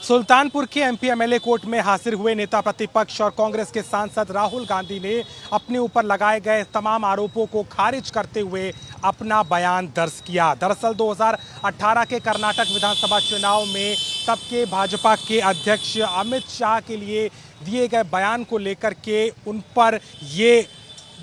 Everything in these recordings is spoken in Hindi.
सुल्तानपुर के एमपी एमएलए कोर्ट में हाजिर हुए नेता प्रतिपक्ष और कांग्रेस के सांसद राहुल गांधी ने अपने ऊपर लगाए गए तमाम आरोपों को खारिज करते हुए अपना बयान दर्ज किया। दरअसल 2018 के कर्नाटक विधानसभा चुनाव में तब के भाजपा के अध्यक्ष अमित शाह के लिए दिए गए बयान को लेकर के उन पर ये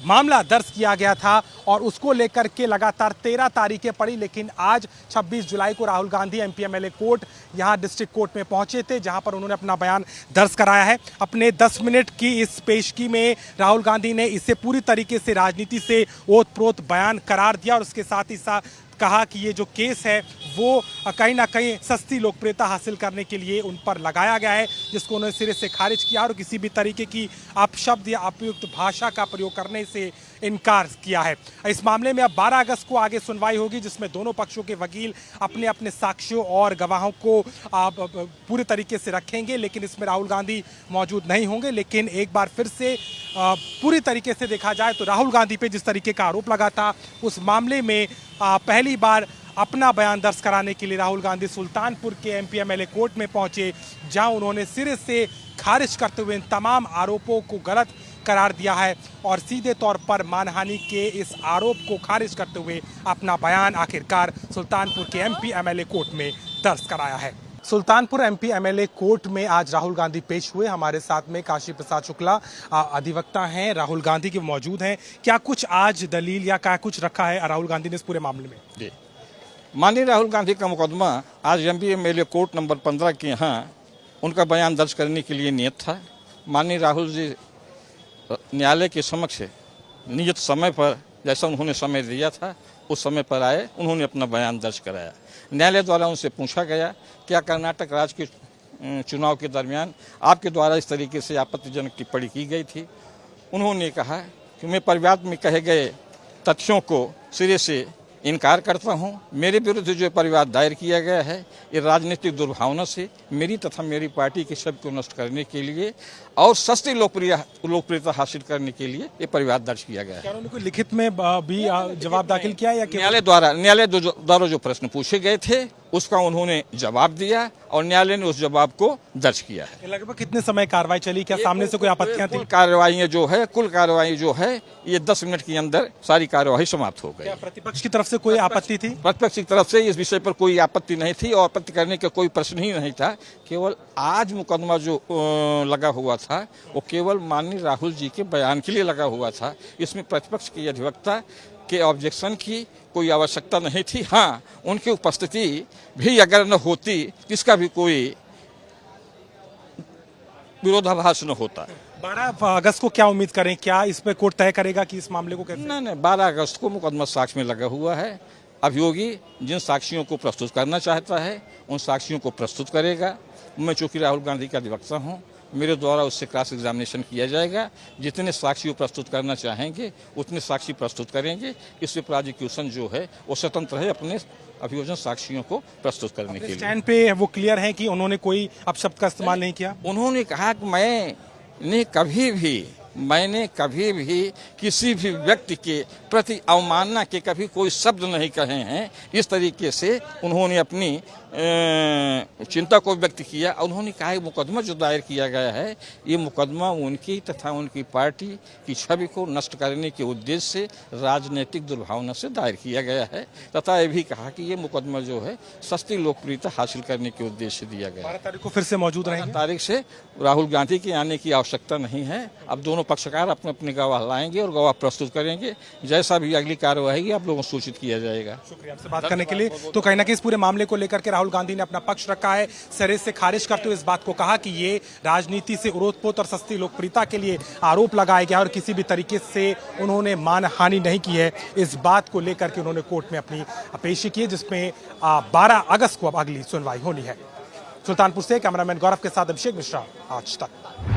मामला दर्ज किया गया था और उसको लेकर के लगातार 13 तारीखें पड़ी, लेकिन आज 26 जुलाई को Rahul Gandhi MP MLA court यहां डिस्ट्रिक्ट कोर्ट में पहुंचे थे, जहां पर उन्होंने अपना बयान दर्ज कराया है। अपने 10 मिनट की इस पेशगी में राहुल गांधी ने इसे पूरी तरीके से राजनीति से ओतप्रोत बयान करार दिया और उसके साथ ही साथ कहा कि ये जो केस है वो कहीं ना कहीं सस्ती लोकप्रियता हासिल करने के लिए उन पर लगाया गया है, जिसको उन्होंने सिरे से खारिज किया और किसी भी तरीके की अपशब्द या उपयुक्त भाषा का प्रयोग करने से इनकार किया है। इस मामले में अब 12 अगस्त को आगे सुनवाई होगी, जिसमें दोनों पक्षों के वकील अपने अपने साक्ष्यों और गवाहों को पूरे तरीके से रखेंगे, लेकिन इसमें राहुल गांधी मौजूद नहीं होंगे। लेकिन एक बार फिर से पूरी तरीके से देखा जाए तो राहुल गांधी पे जिस तरीके का आरोप लगा था, उस मामले में पहली बार अपना बयान दर्ज कराने के लिए राहुल गांधी सुल्तानपुर के एमपी एमएलए कोर्ट में पहुंचे, जहां उन्होंने सिरे से खारिज करते हुए इन तमाम आरोपों को गलत करार दिया है और सीधे तौर पर मानहानि के इस आरोप को खारिज करते हुए अपना बयान आखिरकार सुल्तानपुर के एमपी एमएलए कोर्ट में दर्ज कराया है। सुल्तानपुर एमपी एमएलए कोर्ट में आज राहुल गांधी पेश हुए। हमारे साथ में काशी प्रसाद शुक्ला अधिवक्ता हैं, राहुल गांधी के मौजूद हैं। क्या कुछ आज दलील या क्या कुछ रखा है राहुल गांधी ने इस पूरे मामले में? जी, माननीय राहुल गांधी का मुकदमा आज एमपी एमएलए कोर्ट नंबर 15 के यहाँ उनका बयान दर्ज करने के लिए नियत था। माननीय राहुल जी न्यायालय के समक्ष नियत समय पर, जैसा उन्होंने समय दिया था उस समय पर आए, उन्होंने अपना बयान दर्ज कराया। न्यायालय द्वारा उनसे पूछा गया क्या कर्नाटक राज्य के चुनाव के दरमियान आपके द्वारा इस तरीके से आपत्तिजनक टिप्पणी की गई थी। उन्होंने कहा कि मैं परिवाद में कहे गए तथ्यों को सिरे से इनकार करता हूं। मेरे विरुद्ध जो परिवाद दायर किया गया है ये राजनीतिक दुर्भावना से मेरी तथा मेरी पार्टी के शब्द को नष्ट करने के लिए और सस्ती लोकप्रियता हासिल करने के लिए ये परिवाद दर्ज किया गया है। क्या उन्होंने कोई लिखित में भी जवाब दाखिल किया या न्यायालय द्वारा जो प्रश्न पूछे गए थे उसका उन्होंने जवाब दिया और न्यायालय ने उस जवाब को दर्ज किया है। लगभग कितने समय कार्रवाई चली? क्या सामने से कोई आपत्तियां थी? कुल कार्रवाई जो है ये 10 मिनट के अंदर सारी कार्रवाई समाप्त हो गई। प्रतिपक्ष की तरफ से कोई आपत्ति थी? प्रतिपक्ष की तरफ से इस विषय पर कोई आपत्ति नहीं थी और आपत्ति करने का कोई प्रश्न ही नहीं था। केवल आज मुकदमा जो लगा हुआ था वो केवल माननीय राहुल जी के बयान के लिए लगा हुआ था। इसमें प्रतिपक्ष की अधिवक्ता के ऑब्जेक्शन की कोई आवश्यकता नहीं थी। हाँ, उनकी उपस्थिति भी अगर न होती इसका भी कोई विरोधाभास न होता। 12 अगस्त को क्या उम्मीद करें? क्या इस पे कोर्ट तय करेगा कि इस मामले को कैसे? नहीं, 12 अगस्त को मुकदमा साक्ष्य में लगा हुआ है। अभियोगी जिन साक्ष्यों को प्रस्तुत करना चाहता है उन साक्ष्यों को प्रस्तुत करेगा। मैं चूंकि राहुल गांधी का अधिवक्ता हूँ, मेरे द्वारा उससे क्रॉस एग्जामिनेशन किया जाएगा। जितने साक्षी प्रस्तुत करना चाहेंगे उतने साक्षी प्रस्तुत करेंगे। इससे प्रोसिक्यूशन जो है वो स्वतंत्र है अपने अभियोजन साक्षियों को प्रस्तुत करने के लिए। स्टैंड पे वो क्लियर है कि उन्होंने कोई अपशब्द का इस्तेमाल नहीं किया? उन्होंने कहा कि मैंने कभी भी किसी भी व्यक्ति के प्रति अवमानना के कभी कोई शब्द नहीं कहे हैं। इस तरीके से उन्होंने अपनी चिंता को व्यक्त किया। उन्होंने कहा कि मुकदमा जो दायर किया गया है ये मुकदमा उनकी तथा उनकी पार्टी की छवि को नष्ट करने के उद्देश्य से राजनीतिक दुर्भावना से दायर किया गया है तथा ये भी कहा कि ये मुकदमा जो है सस्ती लोकप्रियता हासिल करने के उद्देश्य से दिया गया। 12 तारीख को फिर से मौजूद रहेंगे? 12 तारीख से राहुल गांधी के आने की आवश्यकता नहीं है। अब दोनों पक्षकार अपने अपने गवाह लाएंगे और गवाह प्रस्तुत करेंगे। जैसा भी अगली कार्रवाई होगी आप लोगों को सूचित किया जाएगा। शुक्रिया आपसे बात करने के लिए। तो कहीं ना कहीं इस पूरे मामले को लेकर के राहुल गांधी ने अपना पक्ष रखा है, सिरे से खारिज करते हुए इस बात को कहा कि ये राजनीति से ओतप्रोत और सस्ती लोकप्रियता के लिए आरोप लगाया गया और किसी भी तरीके से उन्होंने मानहानि नहीं की है। इस बात को लेकर के उन्होंने कोर्ट में अपनी पेशी की है, जिसमें 12 अगस्त को अब अगली सुनवाई होनी है। सुल्तानपुर से कैमरामैन गौरव के साथ अभिषेक मिश्रा, आज तक।